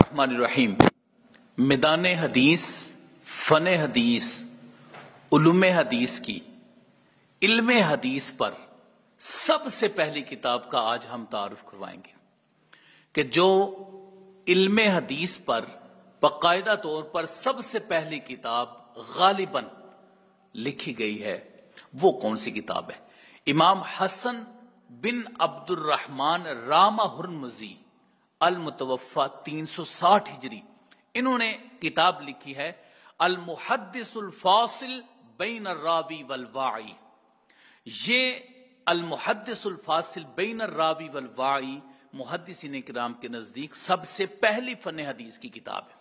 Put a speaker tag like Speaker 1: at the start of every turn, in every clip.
Speaker 1: बिस्मिल्लाहिर्रहमानिर्रहीम। मैदान हदीस, फन हदीस, उलूम हदीस की इल्म हदीस पर सबसे पहली किताब का आज हम तारुफ करवाएंगे कि जो इल्म हदीस पर बाकायदा तौर पर सबसे पहली किताब गालिबन लिखी गई है वो कौन सी किताब है। इमाम हसन बिन अब्दुर्रहमान रामा हुर्मुजी अल मुतवफ़ा 360 हिजरी, इन्होंने किताब लिखी है अल मुहद्दिसुल फासिल बैन अर्रावी वल वाई। ये अल मुहद्दिसुल फासिल बैन अर्रावी वल वाई मुहद्दिसीन किराम के नजदीक सबसे पहली फन हदीस की किताब है।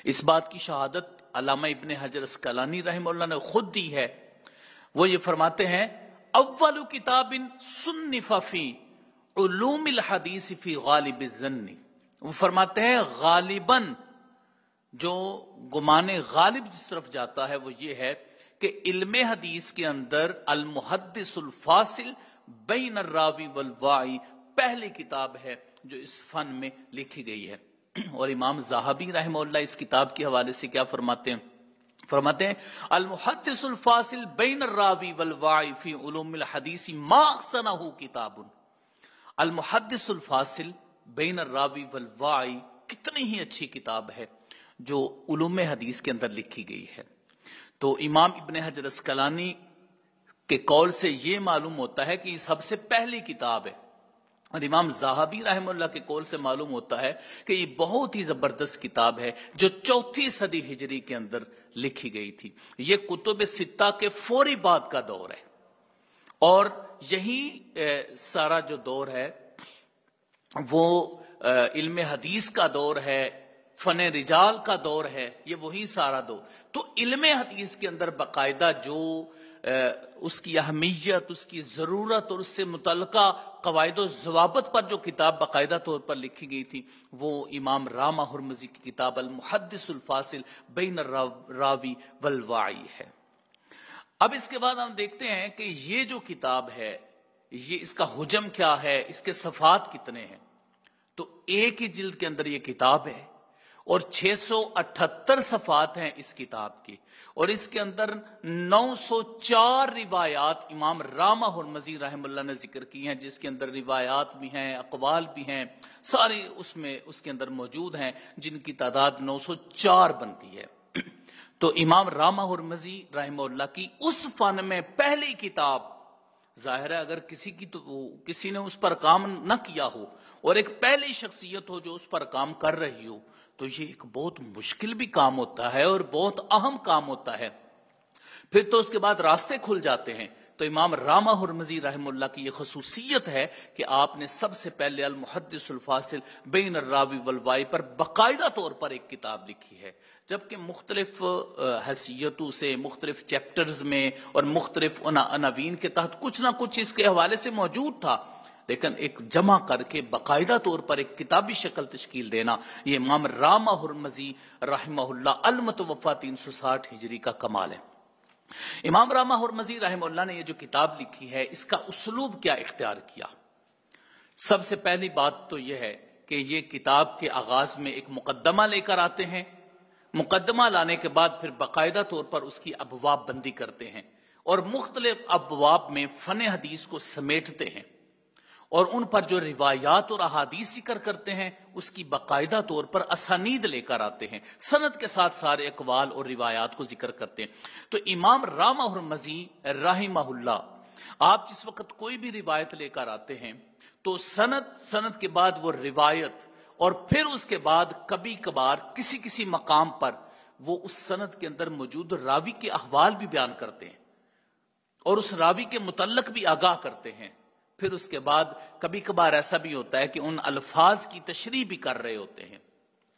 Speaker 1: इस बात की शहादत अल्लामा इब्ने हजर अस्कलानी रहमतुल्लाह ने खुद दी है। वो ये फरमाते हैं अव्वलु किताबिन सुन्निफ़ा फी उलूमिल हदीस फी गालिबिज़ ज़न्नी। वो फरमाते हैं गालिबन जो गुमाने गालिब जिस तरफ जाता है वो ये है कि इल्म हदीस के अंदर अल मुहद्दिसुल फासिल बैन अर्रावी वल वाई पहली किताब है जो इस फन में लिखी गई है। और इमाम ज़हाबी रहमतुल्लाह इस किताब के हवाले से क्या फरमाते हैं, फरमाते हैं अल मुहद्दिसुल फासिल बैन अर्रावी वल वाई फी उलूमिल हदीस मा अहसनहु किताबुन। अल मुहद्दिसुल फासिल बैन अर्रावी वल वाई कितनी ही अच्छी किताब है जो उलूम हदीस के अंदर लिखी गई है। तो इमाम इब्ने हजर अस्कलानी के कौल से ये मालूम होता है कि ये सबसे पहली किताब है। और इमाम ज़हाबी रहमतुल्लाह के कौल से मालूम होता है कि ये बहुत ही जबरदस्त किताब है जो 4वीं सदी हिजरी के अंदर लिखी गई थी। ये कुतुब सित्ता के फौरी बाद का दौर है और यही सारा जो दौर है वो इल्म हदीस का दौर है, फन रिजाल का दौर है, ये वही सारा दौर। तो इल्म हदीस के अंदर बाकायदा जो उसकी अहमियत, उसकी जरूरत और उससे मुतल्लिका कवायद व ज़वाबित पर जो किताब बाकायदा तौर पर लिखी गई थी वो इमाम रामा हुर्मुजी की किताब अल मुहद्दिसुल फासिल बैन अर्रावी वल वाई है। अब इसके बाद हम देखते हैं कि ये जो किताब है ये इसका हुजम क्या है, इसके सफ़ात कितने हैं। तो एक ही जिल्द के अंदर ये किताब है और 678 सफ़ात हैं इस किताब की और इसके अंदर 904 रिवायात इमाम रामा हुर्मुजी रहमतुल्लाह ने जिक्र की हैं, जिसके अंदर रिवायात भी हैं, अक़वाल भी हैं, सारे उसमें उसके अंदर मौजूद हैं जिनकी तादाद 904 बनती है। तो इमाम रामा हुर्मुजी रहमतुल्लाह की उस फन में पहली किताब, जाहिर है अगर किसी ने उस पर काम न किया हो और एक पहली शख्सियत हो जो उस पर काम कर रही हो तो ये एक बहुत मुश्किल भी काम होता है और बहुत अहम काम होता है। फिर तो उसके बाद रास्ते खुल जाते हैं। तो इमाम रामा हुर्मुजी रहमतुल्लाह की ये खसूसियत है कि आपने सबसे पहले अल मुहद्दिसुल फासिल बैन अर्रावी वल वाई पर बाकायदा तौर पर एक किताब लिखी है, जबकि मुख्तलिफ हैसियतों से मुख्तलिफ चैप्टर्स में और मुख्तलिफ अनावीन के तहत कुछ ना कुछ इसके हवाले से मौजूद था, लेकिन एक जमा करके बाकायदा तौर पर एक किताबी शक्ल तश्कील देना ये इमाम रामा हुर्मुजी रहमहुल्लाह अल मुतवफ़ा 360 हिजरी का कमाल है। इमाम रामा हुर्मुजी रहमतुल्लाह ने ये जो किताब लिखी है इसका उसलूब क्या इख्तियार किया। सबसे पहली बात तो यह है कि ये किताब के आगाज में एक मुकद्दमा लेकर आते हैं। मुकद्दमा लाने के बाद फिर बाकायदा तौर पर उसकी अबवाब बंदी करते हैं और मुख्तलिफ अबवाब में फन हदीस को समेटते हैं और उन पर जो रिवायात और अहादीस जिक्र करते हैं उसकी बाकायदा तौर पर असानीद लेकर आते हैं, सनद के साथ सारे अकवाल और रिवायात को जिक्र करते हैं। तो इमाम रामा हुर्मुजी रहमहुल्लाह आप जिस वक्त कोई भी रिवायत लेकर आते हैं तो सनद के बाद वो रिवायत और फिर उसके बाद कभी कभार किसी किसी मकाम पर वो उस सनद के अंदर मौजूद रावी के अहवाल भी बयान करते हैं और उस रावी के मुतल्लक भी आगाह करते हैं। फिर उसके बाद कभी कभार ऐसा भी होता है कि उन अल्फाज की तशरीह भी कर रहे होते हैं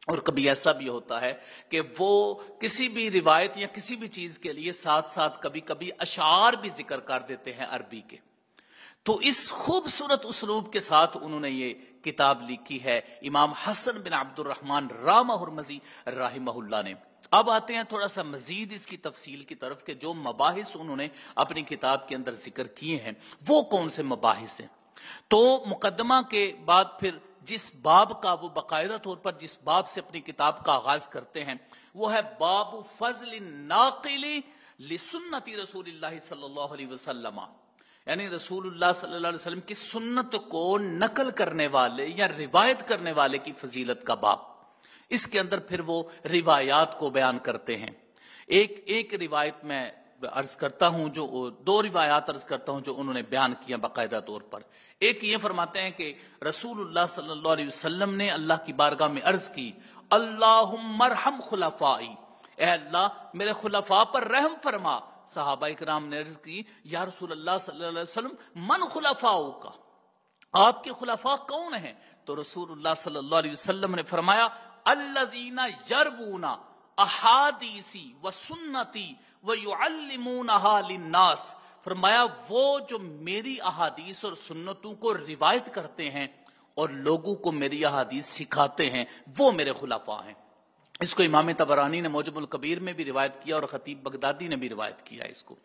Speaker 1: और कभी ऐसा भी होता है कि वो किसी भी रिवायत या किसी भी चीज के लिए साथ साथ कभी कभी अशार भी जिक्र कर देते हैं अरबी के। तो इस खूबसूरत उसलूब के साथ उन्होंने ये किताब लिखी है इमाम हसन बिन अब्दुर्रहमान रामा हुर्मुजी रहमहुल्लाह ने। अब आते हैं थोड़ा सा मजीद इसकी तफसील की तरफ के जो मबाहिस उन्होंने अपनी किताब के अंदर जिक्र किए हैं वो कौन से मबाहिस हैं। तो मुकद्दमा के बाद फिर जिस बाब का वो बाकायदा तौर पर जिस बाब से अपनी किताब का आगाज करते हैं वो है बाबु फज़ल नाक़िली लिसुन्नति रसूलिल्लाह सल्लल्लाहु अलैहि वसल्लम, यानी रसूलुल्लाह सल्लल्लाहु अलैहि वसल्लम की सुन्नत को नकल करने वाले या रिवायत करने वाले की फजीलत का बाब। इसके अंदर फिर वो रिवायात को बयान करते हैं। एक रिवायत में अर्ज करता हूं, जो दो रिवायात अर्ज करता हूं जो उन्होंने बयान किया बाकायदा तौर पर। एक ये फरमाते हैं कि रसूलुल्लाह सल्लल्लाहु अलैहि वसल्लम ने अल्लाह की बारगाह में अर्ज की, अल्लाहुम्मा अरहम खुलफाई, ए अल्लाह मेरे खुलफा पर रहम फरमा। सहाबा इकराम ने अर्ज की, या रसूलुल्लाह सल्लल्लाहु अलैहि वसल्लम मन खुलफाओ का, आपके खुलफा कौन हैं? तो रसूलुल्लाह सल्लल्लाहु अलैहि वसल्लम ने फरमाया, अल्लज़ीना यरबूना अहादीसी व सुन्नती व युअल्लिमूनहा लिन्नास। फरमाया वो जो मेरी अहादीस और सुन्नतों को रिवायत करते हैं और लोगों को मेरी अहादीस सिखाते हैं, वो मेरे खुलाफा हैं। इसको इमाम तबरानी ने मौजमुल कबीर में भी रिवायत किया और खतीब बगदादी ने भी रिवायत किया इसको।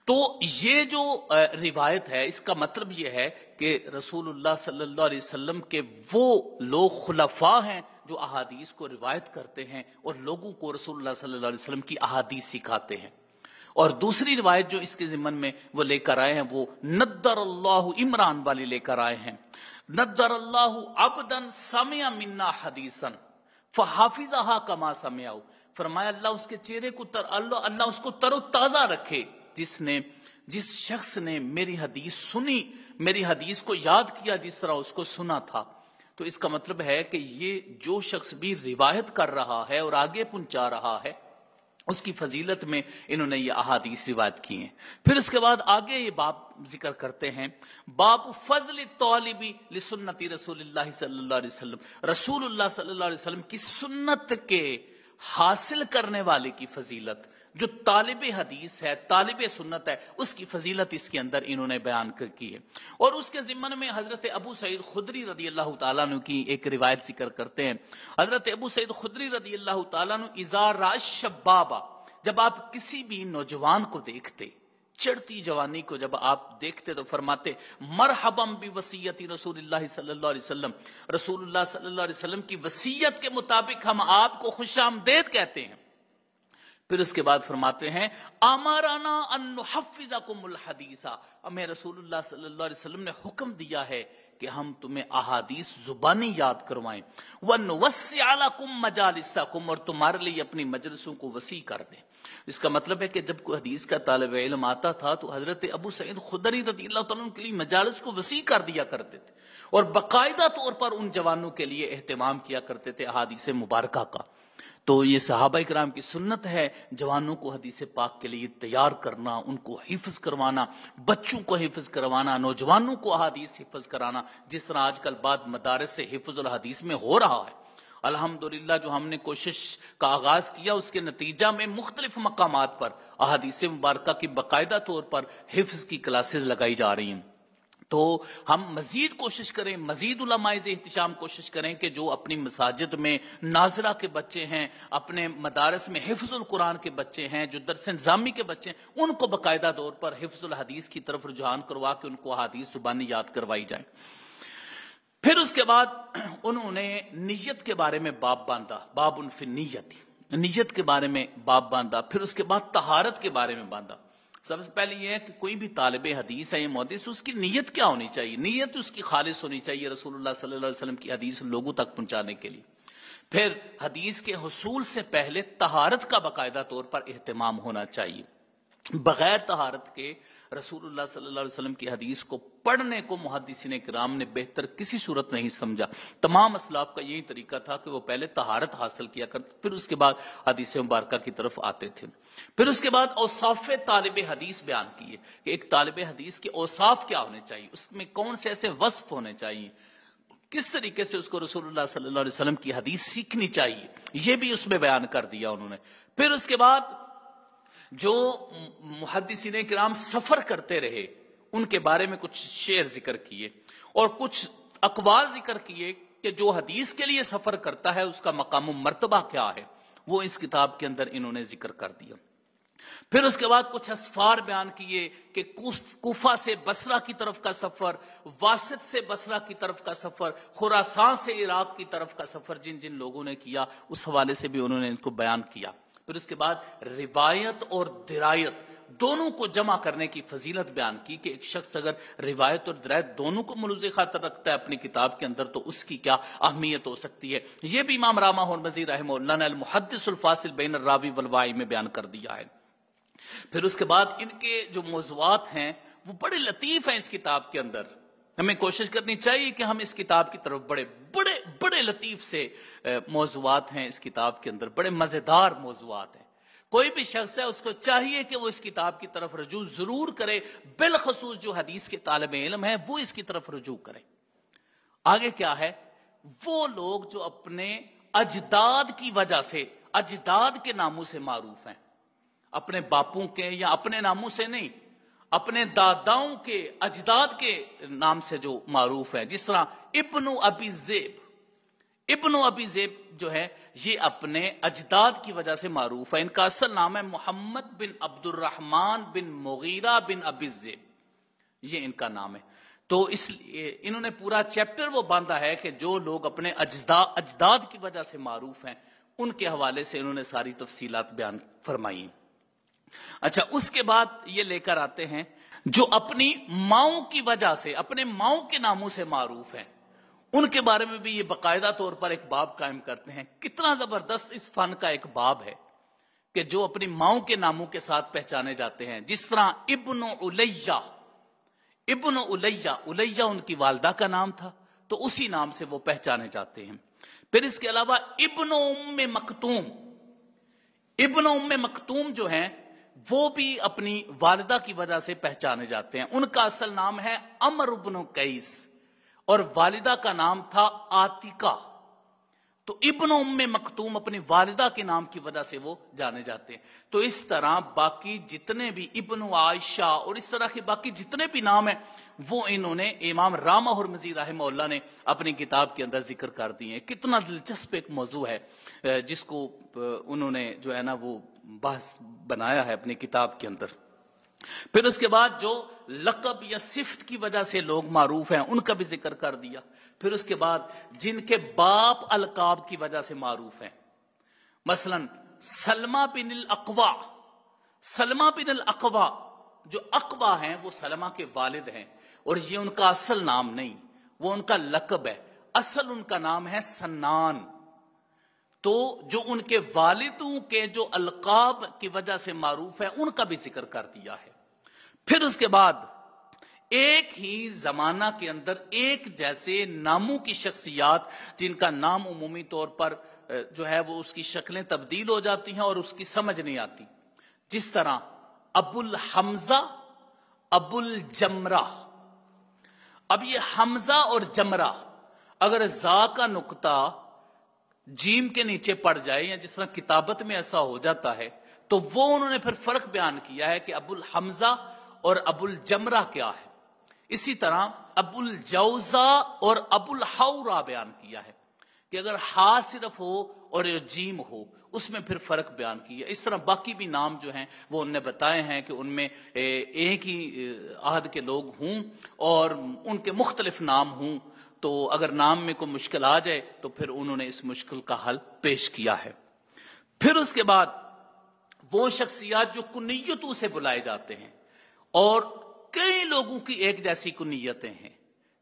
Speaker 1: तो ये जो रिवायत है इसका मतलब ये है कि रसूलुल्लाह सल्लल्लाहु अलैहि वसल्लम के वो लोग खुलफा हैं जो अहादीस को रिवायत करते हैं और लोगों को रसूलुल्लाह सल्लल्लाहु अलैहि वसल्लम की अहादीस सिखाते हैं। और दूसरी रिवायत जो इसके जिम्मन में वो लेकर आए हैं वो नद्दरल्लाहु इमरान वाली लेकर आए हैं, नद्दरल्लाहु अब्दन समिया मिन्ना हदीसन फहाफिज़हा कमा समियाउ। फरमाया अल्लाह उसके चेहरे को अल्लाह उसको तरोताजा रखे जिस शख्स ने मेरी हदीस सुनी, मेरी हदीस को याद किया जिस तरह उसको सुना था। तो इसका मतलब है कि ये जो शख्स भी रिवायत कर रहा है और आगे पहुंचा रहा है उसकी फजीलत में इन्होंने ये अहादीस रिवायत की हैं। फिर उसके बाद आगे ये बाब जिक्र करते हैं, बाब फज़ल तालिबी लिसुन्नति रसूलिल्लाह सल्लल्लाहु अलैहि वसल्लम, रसूलुल्लाह सल्लल्लाहु अलैहि वसल्लम की सुन्नत के हासिल करने वाले की फजीलत। जो तालिब हदीस है, तालिब सुन्नत है, उसकी फजीलत इसके अंदर इन्होंने बयान की है। और उसके जिम्मन में हजरत अबू सईद खुदरी रदी अल्लाह तआला अन्हु की एक रिवायत जिक्र करते हैं। हजरत अबू सईद खुदरी रदी अल्लाह तआला अन्हु इज़ा राशबाबा, जब आप किसी भी नौजवान को देखते, चढ़ती जवानी को जब आप देखते तो फरमाते, मरहबम बि वसीयती रसूलुल्लाह सल्लल्लाहु अलैहि वसल्लम, रसूलुल्लाह सल्लल्लाहु अलैहि वसल्लम की वसीयत के मुताबिक हम आपको खुशामदेद कहते हैं। फिर उसके बाद फरमाते हैं, अमराना अन नुहफ्फिज़कुमुल हदीसा, हमें रसूलुल्लाह सल्लल्लाहु अलैहि वसल्लम ने हुक्म दिया है कि हम तुम्हें अहादीस जुबानी याद करवाएं, व नुवस्सिअ लकुम मजालिसकुम, और तुम्हारे लिए अपनी मजलिसों को वसी कर दें। इसका मतलब है कि जब कोई हदीस का तालिब इल्म आता था तो हजरत अबू सईद खुदरी रज़ियल्लाहु तआला अन्हु के लिए मजालिस को वसी कर दिया करते थे और बाकायदा तौर पर उन जवानों के लिए एहतमाम किया करते थे अहादीस मुबारका का। तो ये सहाबा इकराम की सुन्नत है जवानों को हदीस पाक के लिए तैयार करना, उनको हिफ्ज करवाना, बच्चों को हिफ्ज करवाना, नौजवानों को अहादीस हिफ्ज कराना, जिस तरह आजकल बाद मदारस से हिफ्जुल हदीस में हो रहा है। अल्हम्दुलिल्लाह जो हमने कोशिश का आगाज किया उसके नतीजा में मुख्तलिफ मकामात पर अहादीस मुबारका की बाकायदा तौर पर हिफ्ज की क्लासेस लगाई जा रही हैं। तो हम मजीद कोशिश करें, मजीद उलमाए एहतिशाम कोशिश करें कि जो अपनी मसाजिद में नाजरा के बच्चे हैं, अपने मदारस में हिफ्जुल कुरान के बच्चे हैं, जो दरस निज़ामी के बच्चे हैं, उनको बाकायदा तौर पर हिफ्जुल हदीस की तरफ रुझान करवा के उनको हदीस जुबानी याद करवाई जाए। फिर उसके बाद उन्होंने नियत के बारे में बाब बांधा, बाबुन फिन नियत, नियत के बारे में बाब बांधा। फिर उसके बाद तहारत के बारे में बांधा। सबसे पहले यह है कि कोई भी तालिब हदीस है या मुहद्दिस, उसकी नीयत क्या होनी चाहिए? नीयत उसकी खालिस होनी चाहिए रसूलुल्लाह सल्लल्लाहु अलैहि वसल्लम की हदीस लोगों तक पहुंचाने के लिए। फिर हदीस के हुसूल से पहले तहारत का बाकायदा तौर पर एहतमाम होना चाहिए। बगैर तहारत के रसूलुल्लाह सल्लल्लाहु अलैहि वसल्लम की हदीस को पढ़ने को मुहद्दिसीन किराम ने बेहतर किसी सूरत नहीं समझा। तमाम असलाफ का यही तरीका था कि वो पहले तहारत हासिल किया करते, फिर उसके बाद हदीस मुबारका की तरफ आते थे। फिर उसके बाद औसाफ तालिब हदीस बयान किए कि एक तालिब हदीस के औसाफ क्या होने चाहिए, उसमें कौन से ऐसे वस्फ होने चाहिए, किस तरीके से उसको रसूलुल्लाह सल्लल्लाहु अलैहि वसल्लम की हदीस सीखनी चाहिए, यह भी उसमें बयान कर दिया उन्होंने। फिर उसके बाद जो मुहद्दिसीन किराम सफर करते रहे उनके बारे में कुछ शेर जिक्र किए और कुछ अकवाल जिक्र किए कि जो हदीस के लिए सफर करता है उसका मकाम मर्तबा क्या है, वो इस किताब के अंदर इन्होंने जिक्र कर दिया। پھر اس کے بعد کچھ اسفار بیان کیے کہ کوفہ سے بصرہ کی طرف کا سفر، واسط سے بصرہ کی طرف کا سفر، خراسان سے عراق کی طرف کا سفر جن جن لوگوں نے کیا، اس حوالے سے بھی انہوں نے ان کو بیان کیا۔ پھر اس کے بعد روایت اور درایت دونوں کو جمع کرنے کی فضیلت بیان کی کہ ایک شخص اگر روایت اور درایت دونوں کو ملوز خاطر رکھتا ہے اپنی کتاب کے اندر تو اس کی کیا اہمیت ہو سکتی ہے۔ یہ بھی امام راما ہرمزی رحمہ اللہ نے المحدث الفاصل بین الراوی والواعی میں بیان کر دیا ہے۔ پھر اس کے بعد ان کے جو موضوعات ہیں وہ بڑے لطیف ہیں اس کتاب کے اندر، ہمیں کوشش کرنی چاہیے کہ ہم اس کتاب کی طرف بڑے لطیف سے موضوعات ہیں اس کتاب کے اندر، بڑے مزیدار موضوعات ہیں۔ کوئی بھی شخص ہے اس کو چاہیے کہ وہ اس کتاب کی طرف رجوع ضرور کرے، بالخصوص جو حدیث کے طالب علم ہیں وہ اس کی طرف رجوع کرے۔ آگے کیا ہے، وہ لوگ جو اپنے اجداد کی وجہ سے، اجداد کے ناموں سے معروف ہیں، اپنے باپوں کے یا اپنے ناموں سے نہیں، اپنے داداؤں کے اجداد کے نام سے جو معروف ہے، جس طرح ابن ابی ذئب، ابن ابی ذئب جو ہے یہ اپنے اجداد کی وجہ سے معروف ہے۔ ان کا اصل نام ہے محمد بن عبد الرحمن بن مغیرہ بن ابی ذئب، یہ ان کا نام ہے۔ تو اس لیے انہوں نے پورا چیپٹر وہ باندھا ہے کہ جو لوگ اپنے اجداد کی وجہ سے معروف ہیں ان کے حوالے سے انہوں نے ساری تفصیلات بیان فرمائی۔ اچھا، اس کے بعد یہ لے کر آتے ہیں جو اپنی ماؤں کی وجہ سے، اپنے ماؤں کے ناموں سے معروف ہیں، ان کے بارے میں بھی یہ باقاعدہ طور پر ایک باب قائم کرتے ہیں۔ کتنا زبردست اس فن کا ایک باب ہے کہ جو اپنی ماؤں کے ناموں کے ساتھ پہچانے جاتے ہیں، جس طرح ابن علیہ، ابن علیہ، علیہ ان کی والدہ کا نام تھا تو اسی نام سے وہ پہچانے جاتے ہیں۔ پھر اس کے علاوہ ابن ام مکتوم، ابن ام مکتوم جو ہیں وہ بھی اپنی والدہ کی وجہ سے پہچانے جاتے ہیں۔ ان کا اصل نام ہے عمر بن قیس اور والدہ کا نام تھا عاتقہ، تو ابن ام مکتوم اپنی والدہ کے نام کی وجہ سے وہ جانے جاتے ہیں۔ تو اس طرح باقی جتنے بھی ابن عائشہ اور اس طرح کے باقی جتنے بھی نام ہیں وہ انہوں نے امام راما ہرمزی رحمہ اللہ نے اپنی کتاب کے اندر ذکر کر دیے ہیں۔ کتنا دلچسپ ایک موضوع ہے جس کو انہوں نے جو ہے نا وہ بحث بنایا ہے اپنی کتاب کے اندر۔ پھر اس کے بعد جو لقب یا صفت کی وجہ سے لوگ معروف ہیں ان کا بھی ذکر کر دیا۔ پھر اس کے بعد جن کے باپ القاب کی وجہ سے معروف ہیں، مثلا سلمہ بن الاقوع، سلمہ بن الاقوع، جو اقوع ہیں وہ سلمہ کے والد ہیں اور یہ ان کا اصل نام نہیں، وہ ان کا لقب ہے، اصل ان کا نام ہے سنان۔ تو جو ان کے والدوں کے جو القاب کی وجہ سے معروف ہے ان کا بھی ذکر کر دیا ہے۔ پھر اس کے بعد ایک ہی زمانہ کے اندر ایک جیسے ناموں کی شخصیات جن کا نام عمومی طور پر جو ہے وہ اس کی شکلیں تبدیل ہو جاتی ہیں اور اس کی سمجھ نہیں آتی، جس طرح ابو الحمزہ، ابو الجمرہ۔ اب یہ حمزہ اور جمرہ اگر زا کا نقطہ جیم کے نیچے پڑ جائے یا جس طرح کتابت میں ایسا ہو جاتا ہے تو وہ انہوں نے پھر فرق بیان کیا ہے کہ ابو الحمزہ اور ابو الجمرہ کیا ہے۔ اسی طرح ابو الجوزہ اور ابو الحورہ بیان کیا ہے کہ اگر ہا صرف ہو اور جیم ہو اس میں پھر فرق بیان کیا۔ اس طرح باقی بھی نام جو ہیں وہ انہوں نے بتائے ہیں کہ ان میں ایک ہی عہد کے لوگ ہوں اور ان کے مختلف نام ہوں، تو اگر نام میں کوئی مشکل آ جائے تو پھر انہوں نے اس مشکل کا حل پیش کیا ہے۔ پھر اس کے بعد وہ شخصیات جو کنیتوں سے بلائے جاتے ہیں اور کئی لوگوں کی ایک جیسی کنیتیں ہیں،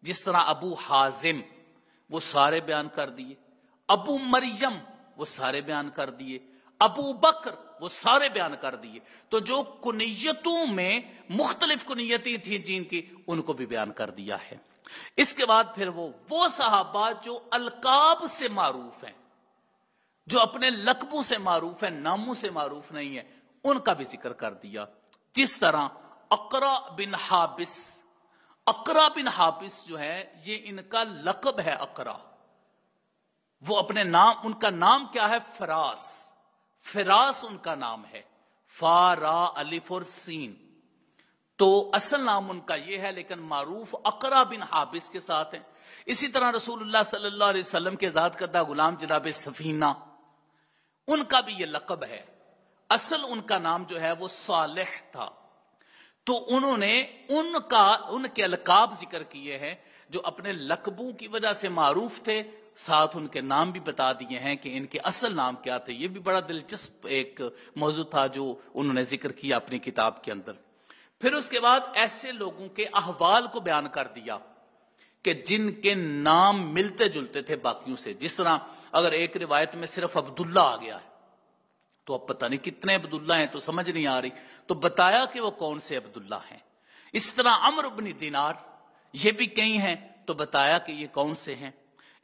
Speaker 1: جس طرح ابو حازم وہ سارے بیان کر دیے، ابو مریم وہ سارے بیان کر دیے، ابو بکر وہ سارے بیان کر دیے۔ تو جو کنیتوں میں مختلف کنیتیں تھیں جن کی ان کو بھی بیان کر دیا ہے۔ اس کے بعد پھر وہ صحابہ جو القاب سے معروف ہیں، جو اپنے لقبوں سے معروف ہیں، ناموں سے معروف نہیں ہیں، ان کا بھی ذکر کر دیا، جس طرح اقرا بن حابس۔ اقرا بن حابس جو ہے یہ ان کا لقب ہے اقرا، وہ اپنے نام، ان کا نام کیا ہے؟ فراس، فراس ان کا نام ہے، فا را الف اور سین، تو اصل نام ان کا یہ ہے لیکن معروف اقرا بن حابس کے ساتھ ہیں۔ اسی طرح رسول اللہ صلی اللہ علیہ وسلم کے ذات کردہ غلام جناب سفینہ، ان کا بھی یہ لقب ہے، اصل ان کا نام جو ہے وہ صالح تھا، تو انہوں نے ان کے القاب ذکر کیے ہیں جو اپنے لقبوں کی وجہ سے معروف تھے، ساتھ ان کے نام بھی بتا دیے ہیں کہ ان کے اصل نام کیا تھے۔ یہ بھی بڑا دلچسپ ایک موضوع تھا جو انہوں نے ذکر کیا اپنی کتاب کے اندر۔ پھر اس کے بعد ایسے لوگوں کے احوال کو بیان کر دیا کہ جن کے نام ملتے جلتے تھے باقیوں سے، جس طرح اگر ایک روایت میں صرف عبداللہ آ گیا ہے تو اب پتہ نہیں کتنے عبداللہ ہیں، تو سمجھ نہیں آ رہی، تو بتایا کہ وہ کون سے عبداللہ ہیں۔ اس طرح عمرو بن دینار یہ بھی کئی ہیں تو بتایا کہ یہ کون سے ہیں۔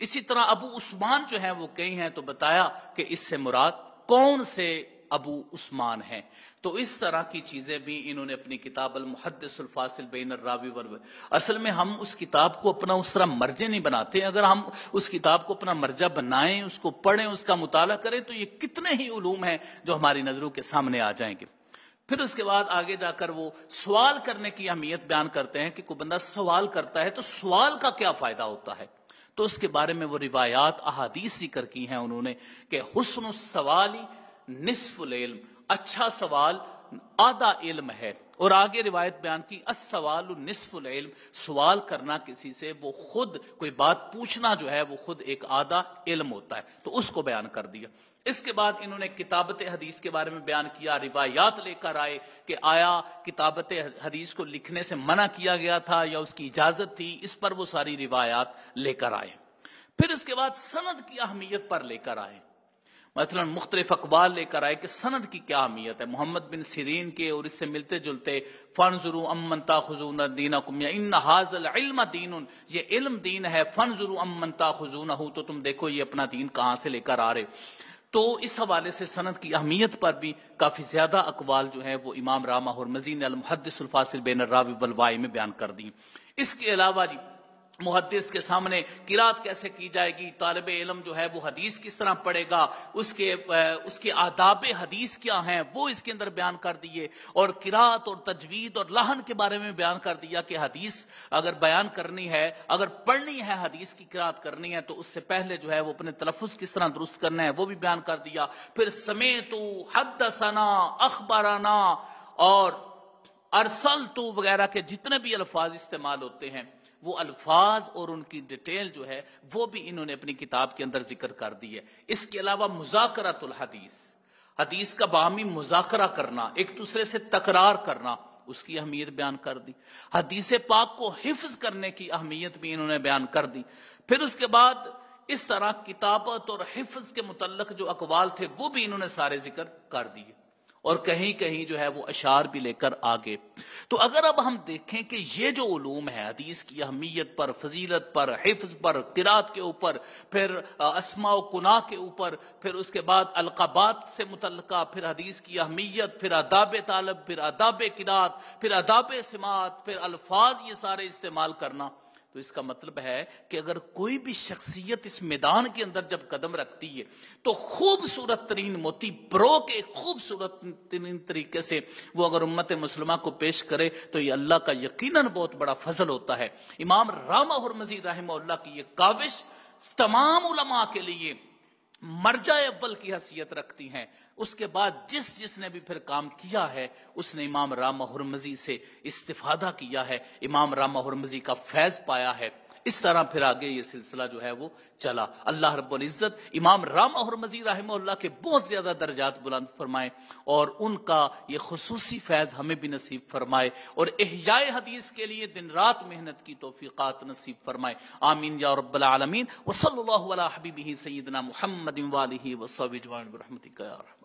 Speaker 1: اسی طرح ابو عثمان جو ہیں وہ کئی ہیں تو بتایا کہ اس سے مراد کون سے ابو عثمان ہیں۔ تو اس طرح کی چیزیں بھی انہوں نے اپنی کتاب المحدث الفاصل بین الراوی والراوی۔ اصل میں ہم اس کتاب کو اپنا اس طرح مرجع نہیں بناتے، اگر ہم اس کتاب کو اپنا مرجع بنائیں، اس کو پڑھیں، اس کا مطالعہ کریں تو یہ کتنے ہی علوم ہیں جو ہماری نظروں کے سامنے آ جائیں گے۔ پھر اس کے بعد آگے جا کر وہ سوال کرنے کی اہمیت بیان کرتے ہیں کہ کوئی بندہ سوال کرتا ہے تو سوال کا کیا فائدہ ہوتا ہے، تو اس کے بارے میں وہ روایات احادیث ذکر کی ہیں انہوں نے کہ حسن السوال نصف العلم، اچھا سوال آدھا علم ہے۔ اور آگے روایت بیان کی السوال نصف العلم، سوال کرنا کسی سے وہ خود کوئی بات پوچھنا جو ہے وہ خود ایک آدھا علم ہوتا ہے، تو اس کو بیان کر دیا۔ اس کے بعد انہوں نے کتابت حدیث کے بارے میں بیان کیا، روایات لے کر آئے کہ آیا کتابت حدیث کو لکھنے سے منع کیا گیا تھا یا اس کی اجازت تھی، اس پر وہ ساری روایات لے کر آئے۔ پھر اس کے بعد سند کی اہمیت پر لے کر آئے، مثلا مختلف اقوال لے کر آئے کہ سند کی کیا اہمیت ہے۔ محمد بن سیرین کے اور اس سے ملتے جلتے فانظروا امن تاخذون دینکم یا ان ھذا العلم دین، یہ علم دین ہے، فانظروا امن تاخذونہ، تو تم دیکھو یہ اپنا دین کہاں سے لے کر آ رہے۔ تو اس حوالے سے سند کی اہمیت پر بھی کافی زیادہ اقوال جو ہیں وہ امام رامہ ہرمزی نے المحدث الفاصل بین الراوی والوائی میں بیان کر دی۔ اس کے علاوہ جی محدث کے سامنے قرات کیسے کی جائے گی، طالب علم جو ہے وہ حدیث کس طرح پڑھے گا، اس کے آداب حدیث کیا ہیں وہ اس کے اندر بیان کر دیے، اور قرات اور تجوید اور لحن کے بارے میں بیان کر دیا کہ حدیث اگر بیان کرنی ہے، اگر پڑھنی ہے، حدیث کی قرات کرنی ہے تو اس سے پہلے جو ہے وہ اپنے تلفظ کس طرح درست کرنا ہے وہ بھی بیان کر دیا۔ پھر سمیت، حدثنا، اخبرنا اور ارسلت وغیرہ کے جتنے بھی الفاظ استعمال ہوتے ہیں وہ الفاظ اور ان کی ڈیٹیل جو ہے وہ بھی انہوں نے اپنی کتاب کے اندر ذکر کر دی ہے۔ اس کے علاوہ مذاکرۃ الحدیث، حدیث کا باہمی مذاکرہ کرنا، ایک دوسرے سے تکرار کرنا، اس کی اہمیت بیان کر دی۔ حدیث پاک کو حفظ کرنے کی اہمیت بھی انہوں نے بیان کر دی۔ پھر اس کے بعد اس طرح کتابت اور حفظ کے متعلق جو اقوال تھے وہ بھی انہوں نے سارے ذکر کر دیے، اور کہیں کہیں جو ہے وہ اشعار بھی لے کر آگے۔ تو اگر اب ہم دیکھیں کہ یہ جو علوم ہے حدیث کی اہمیت پر، فضیلت پر، حفظ پر، قرات کے اوپر، پھر اسماء و کناہ کے اوپر، پھر اس کے بعد القابات سے متعلقہ، پھر حدیث کی اہمیت، پھر آداب طالب، پھر آداب قرات، پھر آداب سماعت، پھر الفاظ یہ سارے استعمال کرنا، تو اس کا مطلب ہے کہ اگر کوئی بھی شخصیت اس میدان کے اندر جب قدم رکھتی ہے تو خوبصورت ترین موتی پرو کے خوبصورت ترین طریقے سے وہ اگر امت مسلمہ کو پیش کرے تو یہ اللہ کا یقیناً بہت بڑا فضل ہوتا ہے۔ امام رامہ ہرمزی رحمہ اللہ کی یہ کاوش تمام علماء کے لیے مرجع اول کی حیثیت رکھتی ہیں۔ اس کے بعد جس نے بھی پھر کام کیا ہے اس نے امام رامہ ہرمزی سے استفادہ کیا ہے، امام رامہ ہرمزی کا فیض پایا ہے۔ اس طرح پھر آگے یہ سلسلہ جو ہے وہ چلا۔ اللہ رب العزت امام رامہ ہرمزی رحمہ اللہ کے بہت زیادہ درجات بلند فرمائے اور ان کا یہ خصوصی فیض ہمیں بھی نصیب فرمائے، اور احیاء حدیث کے لیے دن رات محنت کی توفیقات نصیب فرمائے، آمین یا رب العالمین۔ وصلی اللہ علی حبیبہ سیدنا محمد وآلہ وصحبہ اجمعین برحمتک یا ارحم۔